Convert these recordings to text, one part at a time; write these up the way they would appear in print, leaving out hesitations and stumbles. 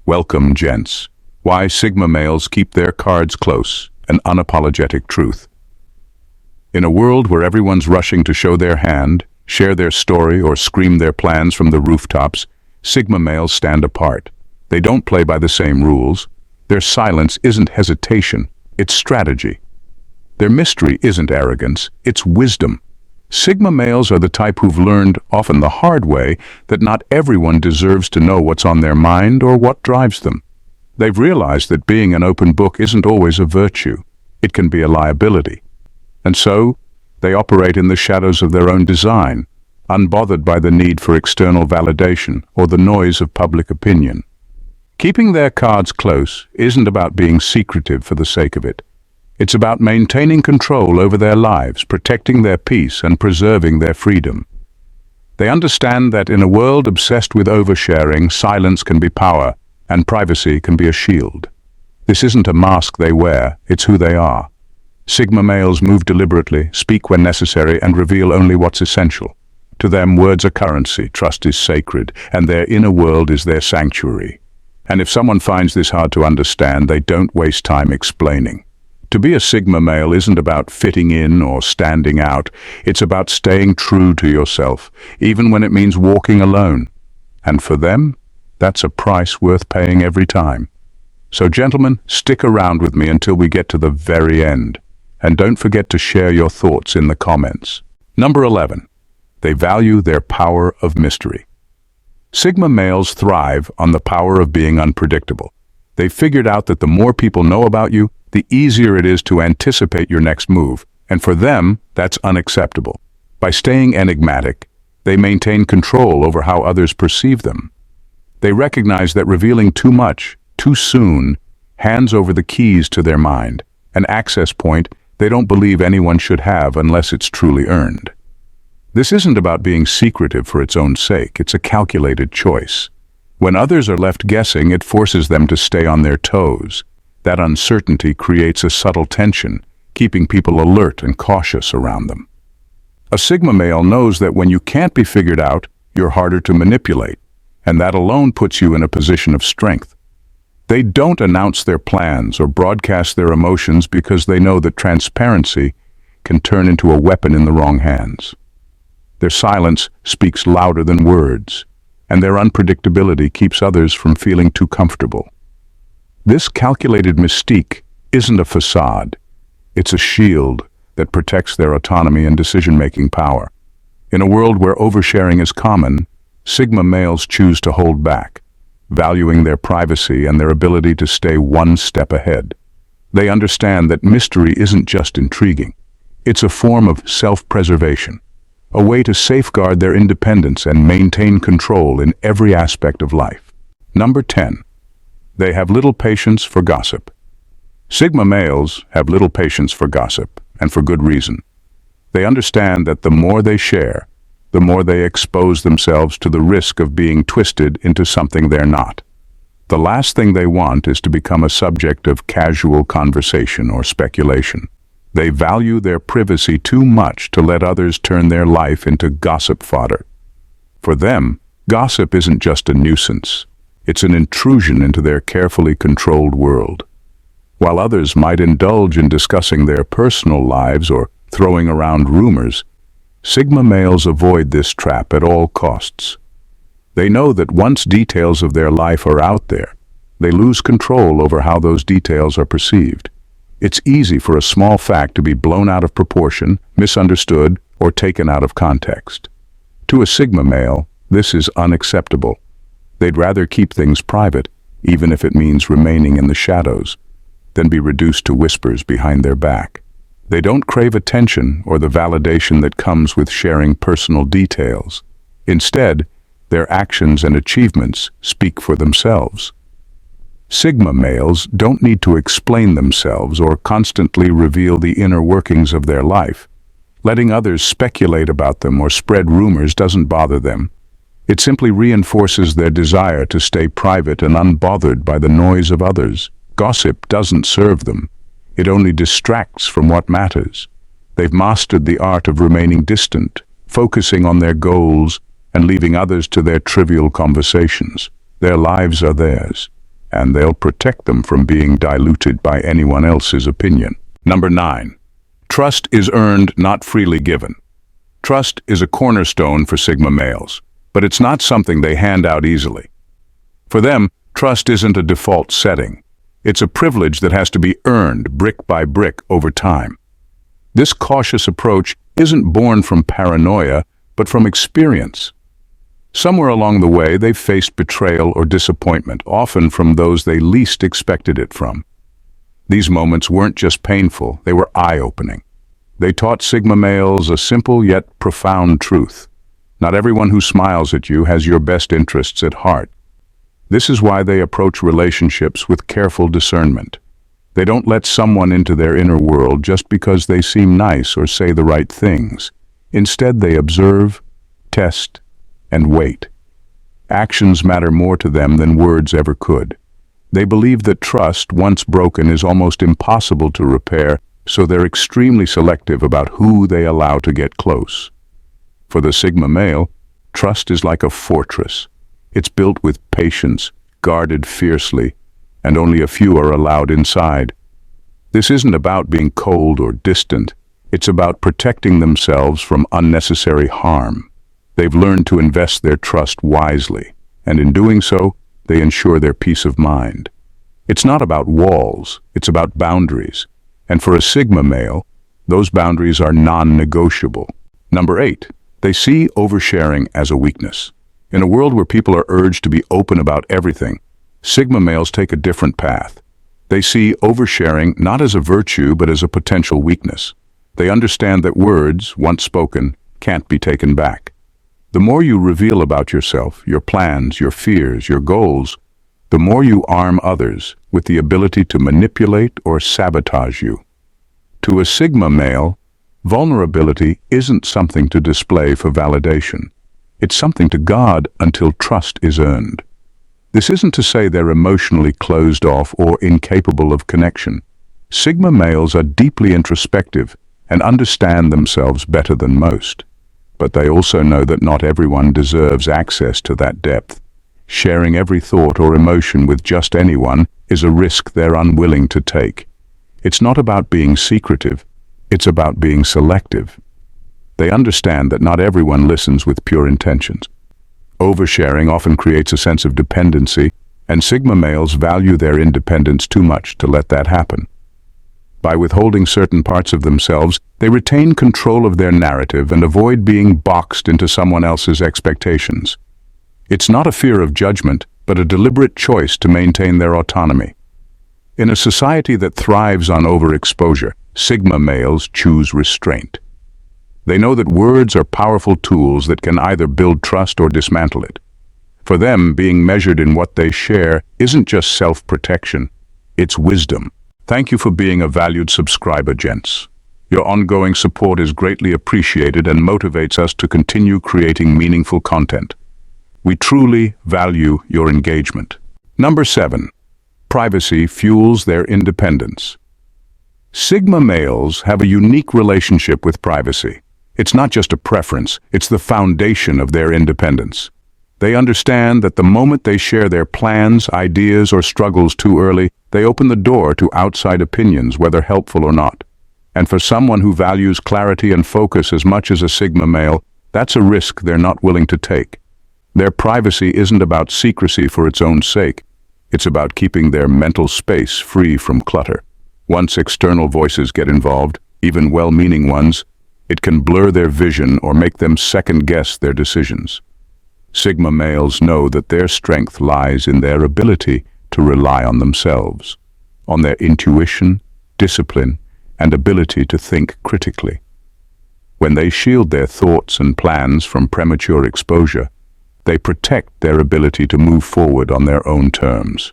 Welcome, gents. Why Sigma males keep their cards close, an unapologetic truth. In a world where everyone's rushing to show their hand, share their story, or scream their plans from the rooftops, Sigma males stand apart. They don't play by the same rules. Their silence isn't hesitation, it's strategy. Their mystery isn't arrogance, it's wisdom. Sigma males are the type who've learned, often the hard way, that not everyone deserves to know what's on their mind or what drives them. They've realized that being an open book isn't always a virtue. It can be a liability. And so, they operate in the shadows of their own design, unbothered by the need for external validation or the noise of public opinion. Keeping their cards close isn't about being secretive for the sake of it. It's about maintaining control over their lives, protecting their peace, and preserving their freedom. They understand that in a world obsessed with oversharing, silence can be power, and privacy can be a shield. This isn't a mask they wear, it's who they are. Sigma males move deliberately, speak when necessary, and reveal only what's essential. To them, words are currency, trust is sacred, and their inner world is their sanctuary. And if someone finds this hard to understand, they don't waste time explaining. To be a Sigma male isn't about fitting in or standing out. It's about staying true to yourself, even when it means walking alone. And for them, that's a price worth paying every time. So gentlemen, stick around with me until we get to the very end. And don't forget to share your thoughts in the comments. Number 11. They value their power of mystery. Sigma males thrive on the power of being unpredictable. They've figured out that the more people know about you, the easier it is to anticipate your next move, and for them, that's unacceptable. By staying enigmatic, they maintain control over how others perceive them. They recognize that revealing too much, too soon, hands over the keys to their mind, an access point they don't believe anyone should have unless it's truly earned. This isn't about being secretive for its own sake, it's a calculated choice. When others are left guessing, it forces them to stay on their toes. That uncertainty creates a subtle tension, keeping people alert and cautious around them. A Sigma male knows that when you can't be figured out, you're harder to manipulate, and that alone puts you in a position of strength. They don't announce their plans or broadcast their emotions because they know that transparency can turn into a weapon in the wrong hands. Their silence speaks louder than words, and their unpredictability keeps others from feeling too comfortable. This calculated mystique isn't a facade. It's a shield that protects their autonomy and decision-making power. In a world where oversharing is common, Sigma males choose to hold back, valuing their privacy and their ability to stay one step ahead. They understand that mystery isn't just intriguing. It's a form of self-preservation, a way to safeguard their independence and maintain control in every aspect of life. Number 10. They have little patience for gossip. Sigma males have little patience for gossip, and for good reason. They understand that the more they share, the more they expose themselves to the risk of being twisted into something they're not. The last thing they want is to become a subject of casual conversation or speculation. They value their privacy too much to let others turn their life into gossip fodder. For them, gossip isn't just a nuisance. It's an intrusion into their carefully controlled world. While others might indulge in discussing their personal lives or throwing around rumors, Sigma males avoid this trap at all costs. They know that once details of their life are out there, they lose control over how those details are perceived. It's easy for a small fact to be blown out of proportion, misunderstood, or taken out of context. To a Sigma male, this is unacceptable. They'd rather keep things private, even if it means remaining in the shadows, than be reduced to whispers behind their back. They don't crave attention or the validation that comes with sharing personal details. Instead, their actions and achievements speak for themselves. Sigma males don't need to explain themselves or constantly reveal the inner workings of their life. Letting others speculate about them or spread rumors doesn't bother them. It simply reinforces their desire to stay private and unbothered by the noise of others. Gossip doesn't serve them. It only distracts from what matters. They've mastered the art of remaining distant, focusing on their goals and leaving others to their trivial conversations. Their lives are theirs, and they'll protect them from being diluted by anyone else's opinion. Number 9. Trust is earned, not freely given. Trust is a cornerstone for Sigma males, but it's not something they hand out easily. For them, trust isn't a default setting. It's a privilege that has to be earned brick by brick over time. This cautious approach isn't born from paranoia, but from experience. Somewhere along the way, they've faced betrayal or disappointment, often from those they least expected it from. These moments weren't just painful, they were eye-opening. They taught Sigma males a simple yet profound truth. Not everyone who smiles at you has your best interests at heart. This is why they approach relationships with careful discernment. They don't let someone into their inner world just because they seem nice or say the right things. Instead, they observe, test, and wait. Actions matter more to them than words ever could. They believe that trust, once broken, is almost impossible to repair, so they're extremely selective about who they allow to get close. For the Sigma male, trust is like a fortress. It's built with patience, guarded fiercely, and only a few are allowed inside. This isn't about being cold or distant. It's about protecting themselves from unnecessary harm. They've learned to invest their trust wisely, and in doing so, they ensure their peace of mind. It's not about walls, it's about boundaries. And for a Sigma male, those boundaries are non-negotiable. Number 8, they see oversharing as a weakness. In a world where people are urged to be open about everything, Sigma males take a different path. They see oversharing not as a virtue but as a potential weakness. They understand that words, once spoken, can't be taken back. The more you reveal about yourself, your plans, your fears, your goals, the more you arm others with the ability to manipulate or sabotage you. To a Sigma male, vulnerability isn't something to display for validation. It's something to guard until trust is earned. This isn't to say they're emotionally closed off or incapable of connection. Sigma males are deeply introspective and understand themselves better than most. But they also know that not everyone deserves access to that depth. Sharing every thought or emotion with just anyone is a risk they're unwilling to take. It's not about being secretive, it's about being selective. They understand that not everyone listens with pure intentions. Oversharing often creates a sense of dependency, and Sigma males value their independence too much to let that happen. By withholding certain parts of themselves, they retain control of their narrative and avoid being boxed into someone else's expectations. It's not a fear of judgment, but a deliberate choice to maintain their autonomy. In a society that thrives on overexposure, Sigma males choose restraint. They know that words are powerful tools that can either build trust or dismantle it. For them, being measured in what they share isn't just self-protection, it's wisdom. Thank you for being a valued subscriber, gents. Your ongoing support is greatly appreciated and motivates us to continue creating meaningful content. We truly value your engagement. Number 7. Privacy fuels their independence. Sigma males have a unique relationship with privacy. It's not just a preference, it's the foundation of their independence. They understand that the moment they share their plans, ideas, or struggles too early, they open the door to outside opinions, whether helpful or not. And for someone who values clarity and focus as much as a Sigma male, that's a risk they're not willing to take. Their privacy isn't about secrecy for its own sake. It's about keeping their mental space free from clutter. Once external voices get involved, even well-meaning ones, it can blur their vision or make them second-guess their decisions. Sigma males know that their strength lies in their ability to rely on themselves, on their intuition, discipline, and ability to think critically. When they shield their thoughts and plans from premature exposure, they protect their ability to move forward on their own terms.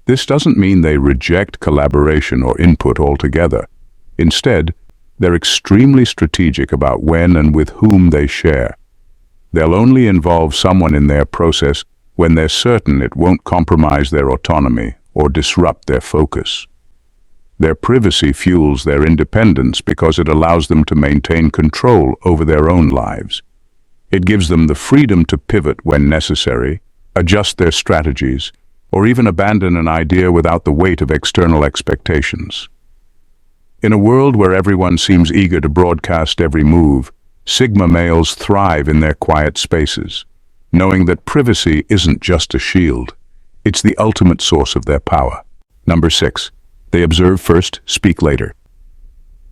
This doesn't mean they reject collaboration or input altogether. Instead, they're extremely strategic about when and with whom they share. They'll only involve someone in their process when they're certain it won't compromise their autonomy or disrupt their focus. Their privacy fuels their independence because it allows them to maintain control over their own lives. It gives them the freedom to pivot when necessary, adjust their strategies, or even abandon an idea without the weight of external expectations. In a world where everyone seems eager to broadcast every move, Sigma males thrive in their quiet spaces, knowing that privacy isn't just a shield, it's the ultimate source of their power. Number 6. They observe first, speak later.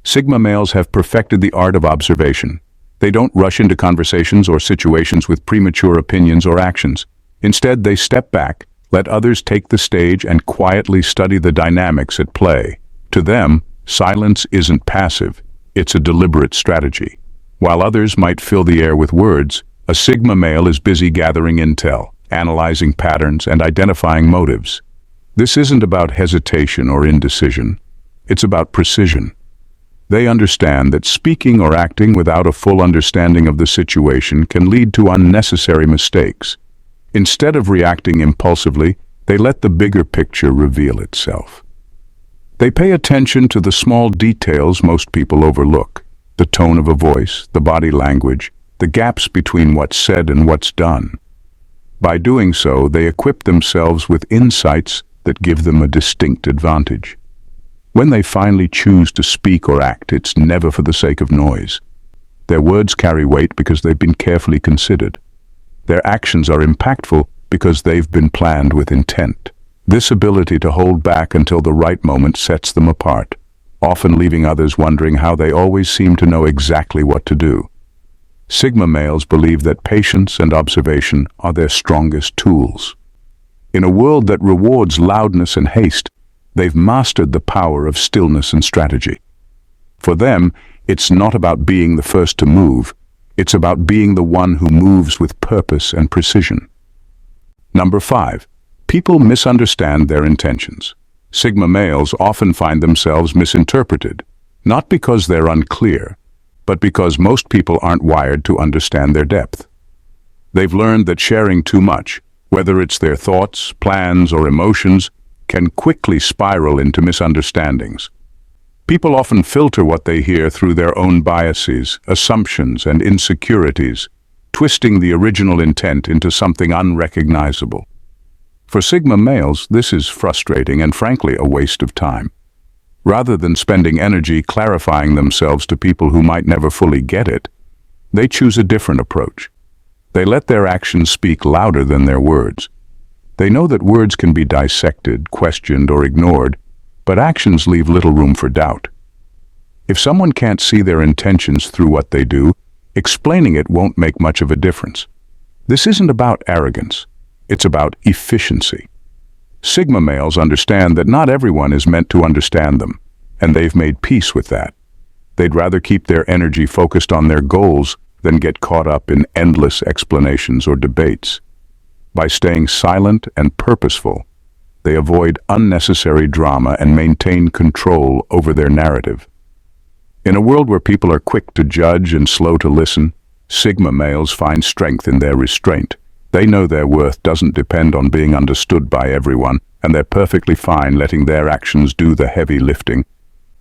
Sigma males have perfected the art of observation. They don't rush into conversations or situations with premature opinions or actions. Instead, they step back, let others take the stage, and quietly study the dynamics at play. To them, silence isn't passive, it's a deliberate strategy. While others might fill the air with words, a Sigma male is busy gathering intel, analyzing patterns, and identifying motives. This isn't about hesitation or indecision. It's about precision. They understand that speaking or acting without a full understanding of the situation can lead to unnecessary mistakes. Instead of reacting impulsively, they let the bigger picture reveal itself. They pay attention to the small details most people overlook: the tone of a voice, the body language, the gaps between what's said and what's done. By doing so, they equip themselves with insights that give them a distinct advantage. When they finally choose to speak or act, it's never for the sake of noise. Their words carry weight because they've been carefully considered. Their actions are impactful because they've been planned with intent. This ability to hold back until the right moment sets them apart, often leaving others wondering how they always seem to know exactly what to do. Sigma males believe that patience and observation are their strongest tools. In a world that rewards loudness and haste, they've mastered the power of stillness and strategy. For them, it's not about being the first to move, it's about being the one who moves with purpose and precision. Number 5. People misunderstand their intentions. Sigma males often find themselves misinterpreted, not because they're unclear, but because most people aren't wired to understand their depth. They've learned that sharing too much, whether it's their thoughts, plans, or emotions, can quickly spiral into misunderstandings. People often filter what they hear through their own biases, assumptions, and insecurities, twisting the original intent into something unrecognizable. For Sigma males, this is frustrating and frankly a waste of time. Rather than spending energy clarifying themselves to people who might never fully get it, they choose a different approach. They let their actions speak louder than their words. They know that words can be dissected, questioned, or ignored, but actions leave little room for doubt. If someone can't see their intentions through what they do, explaining it won't make much of a difference. This isn't about arrogance, it's about efficiency. Sigma males understand that not everyone is meant to understand them, and they've made peace with that. They'd rather keep their energy focused on their goals than get caught up in endless explanations or debates. By staying silent and purposeful, they avoid unnecessary drama and maintain control over their narrative. In a world where people are quick to judge and slow to listen, Sigma males find strength in their restraint. They know their worth doesn't depend on being understood by everyone, and they're perfectly fine letting their actions do the heavy lifting.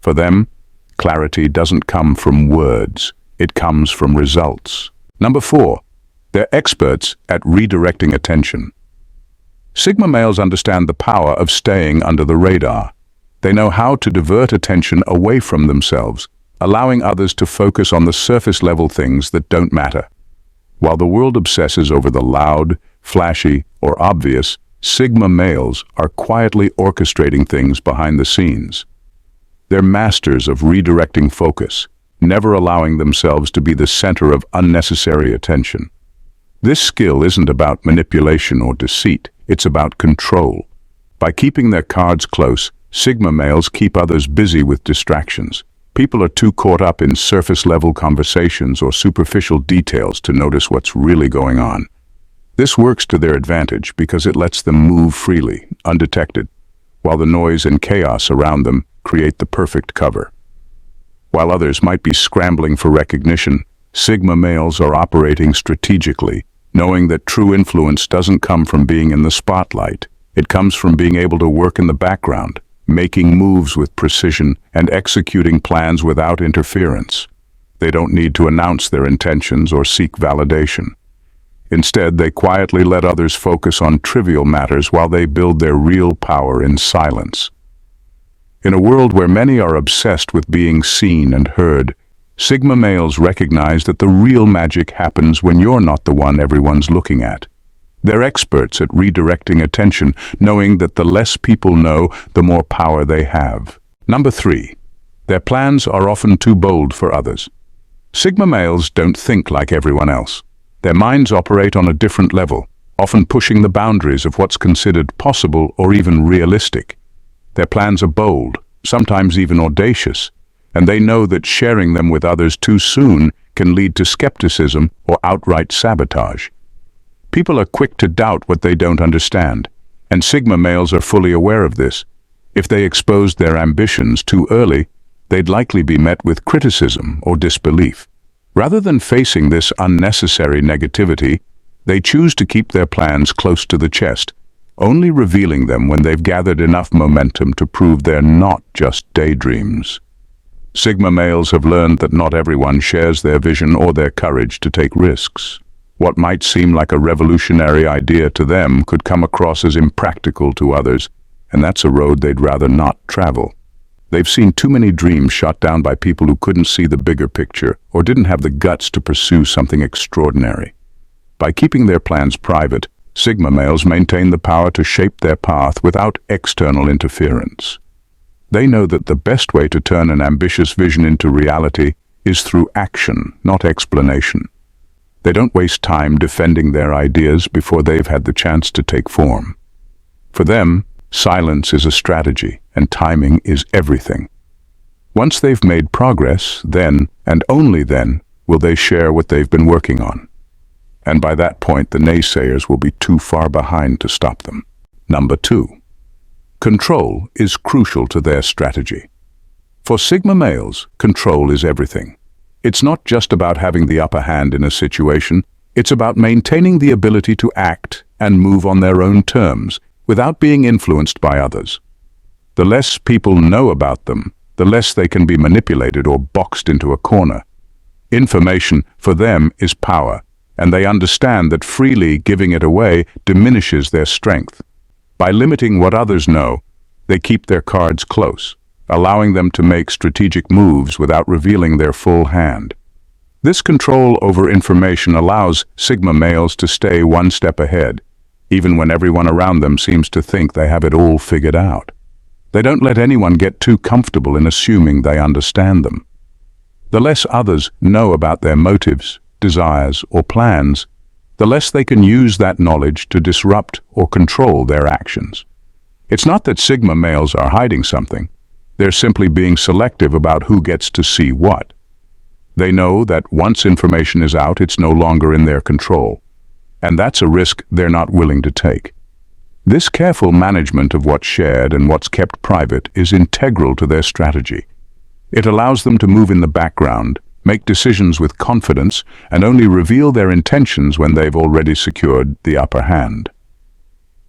For them, clarity doesn't come from words, it comes from results. Number 4. They're experts at redirecting attention. Sigma males understand the power of staying under the radar. They know how to divert attention away from themselves, allowing others to focus on the surface-level things that don't matter. While the world obsesses over the loud, flashy, or obvious, Sigma males are quietly orchestrating things behind the scenes. They're masters of redirecting focus, never allowing themselves to be the center of unnecessary attention. This skill isn't about manipulation or deceit, it's about control. By keeping their cards close, Sigma males keep others busy with distractions. People are too caught up in surface-level conversations or superficial details to notice what's really going on. This works to their advantage because it lets them move freely, undetected, while the noise and chaos around them create the perfect cover. While others might be scrambling for recognition, Sigma males are operating strategically, knowing that true influence doesn't come from being in the spotlight. It comes from being able to work in the background, making moves with precision and executing plans without interference. They don't need to announce their intentions or seek validation. Instead, they quietly let others focus on trivial matters while they build their real power in silence. In a world where many are obsessed with being seen and heard, Sigma males recognize that the real magic happens when you're not the one everyone's looking at. They're experts at redirecting attention, knowing that the less people know, the more power they have. Number 3. Their plans are often too bold for others. Sigma males don't think like everyone else. Their minds operate on a different level, often pushing the boundaries of what's considered possible or even realistic. Their plans are bold, sometimes even audacious, and they know that sharing them with others too soon can lead to skepticism or outright sabotage. People are quick to doubt what they don't understand, and Sigma males are fully aware of this. If they exposed their ambitions too early, they'd likely be met with criticism or disbelief. Rather than facing this unnecessary negativity, they choose to keep their plans close to the chest, only revealing them when they've gathered enough momentum to prove they're not just daydreams. Sigma males have learned that not everyone shares their vision or their courage to take risks. What might seem like a revolutionary idea to them could come across as impractical to others, and that's a road they'd rather not travel. They've seen too many dreams shot down by people who couldn't see the bigger picture or didn't have the guts to pursue something extraordinary. By keeping their plans private, Sigma males maintain the power to shape their path without external interference. They know that the best way to turn an ambitious vision into reality is through action, not explanation. They don't waste time defending their ideas before they've had the chance to take form. For them, silence is a strategy, and timing is everything. Once they've made progress, then, and only then, will they share what they've been working on. And by that point, the naysayers will be too far behind to stop them. Number 2. Control is crucial to their strategy. For Sigma males, control is everything. It's not just about having the upper hand in a situation, it's about maintaining the ability to act and move on their own terms, without being influenced by others. The less people know about them, the less they can be manipulated or boxed into a corner. Information, for them, is power, and they understand that freely giving it away diminishes their strength. By limiting what others know, they keep their cards close, allowing them to make strategic moves without revealing their full hand. This control over information allows Sigma males to stay one step ahead, even when everyone around them seems to think they have it all figured out. They don't let anyone get too comfortable in assuming they understand them. The less others know about their motives, desires, or plans, the less they can use that knowledge to disrupt or control their actions. It's not that Sigma males are hiding something. They're simply being selective about who gets to see what. They know that once information is out, it's no longer in their control, and that's a risk they're not willing to take. This careful management of what's shared and what's kept private is integral to their strategy. It allows them to move in the background, make decisions with confidence, and only reveal their intentions when they've already secured the upper hand.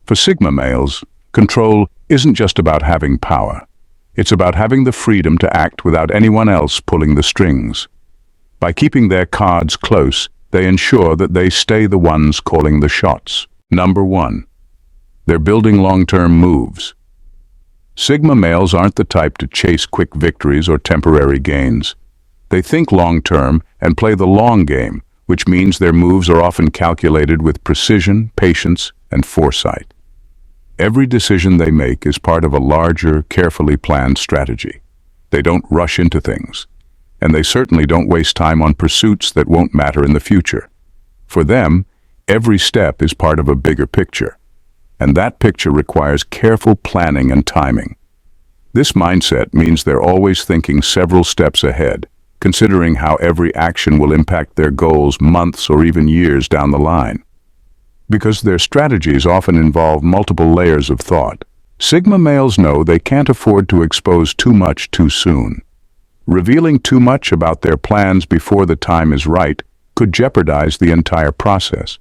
For Sigma males, control isn't just about having power. It's about having the freedom to act without anyone else pulling the strings. By keeping their cards close, they ensure that they stay the ones calling the shots. Number 1. They're building long-term moves. Sigma males aren't the type to chase quick victories or temporary gains. They think long-term and play the long game, which means their moves are often calculated with precision, patience, and foresight. Every decision they make is part of a larger, carefully planned strategy. They don't rush into things, and they certainly don't waste time on pursuits that won't matter in the future. For them, every step is part of a bigger picture, and that picture requires careful planning and timing. This mindset means they're always thinking several steps ahead, considering how every action will impact their goals months or even years down the line. Because their strategies often involve multiple layers of thought, Sigma males know they can't afford to expose too much too soon. Revealing too much about their plans before the time is right could jeopardize the entire process.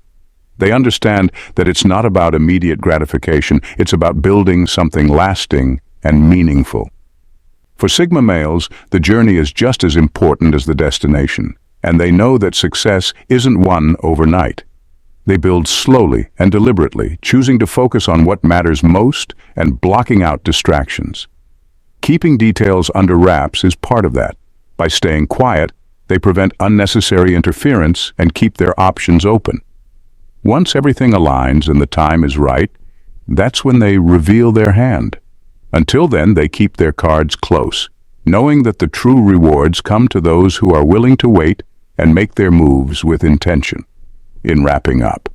They understand that it's not about immediate gratification, it's about building something lasting and meaningful. For Sigma males, the journey is just as important as the destination, and they know that success isn't won overnight. They build slowly and deliberately, choosing to focus on what matters most and blocking out distractions. Keeping details under wraps is part of that. By staying quiet, they prevent unnecessary interference and keep their options open. Once everything aligns and the time is right, that's when they reveal their hand. Until then, they keep their cards close, knowing that the true rewards come to those who are willing to wait and make their moves with intention. In wrapping up,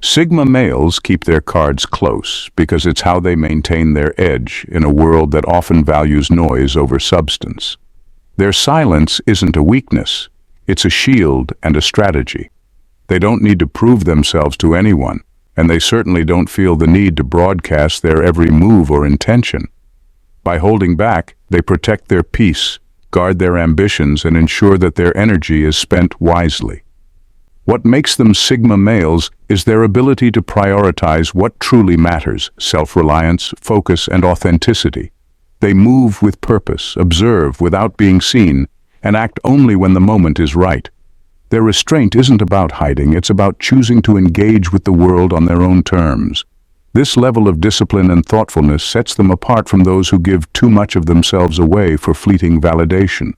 Sigma males keep their cards close because it's how they maintain their edge in a world that often values noise over substance. Their silence isn't a weakness, it's a shield and a strategy. They don't need to prove themselves to anyone, and they certainly don't feel the need to broadcast their every move or intention. By holding back, they protect their peace, guard their ambitions, and ensure that their energy is spent wisely. What makes them Sigma males is their ability to prioritize what truly matters: self-reliance, focus, and authenticity. They move with purpose, observe without being seen, and act only when the moment is right. Their restraint isn't about hiding, it's about choosing to engage with the world on their own terms. This level of discipline and thoughtfulness sets them apart from those who give too much of themselves away for fleeting validation.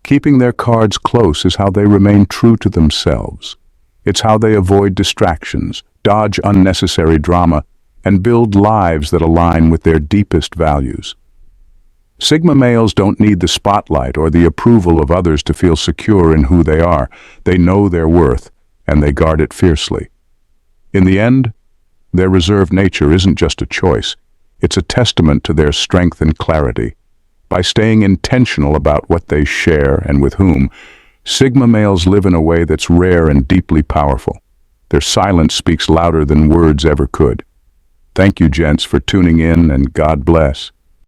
Keeping their cards close is how they remain true to themselves. It's how they avoid distractions, dodge unnecessary drama, and build lives that align with their deepest values. Sigma males don't need the spotlight or the approval of others to feel secure in who they are. They know their worth, and they guard it fiercely. In the end, their reserved nature isn't just a choice, it's a testament to their strength and clarity. By staying intentional about what they share and with whom, Sigma males live in a way that's rare and deeply powerful. Their silence speaks louder than words ever could. Thank you, gents, for tuning in, and God bless.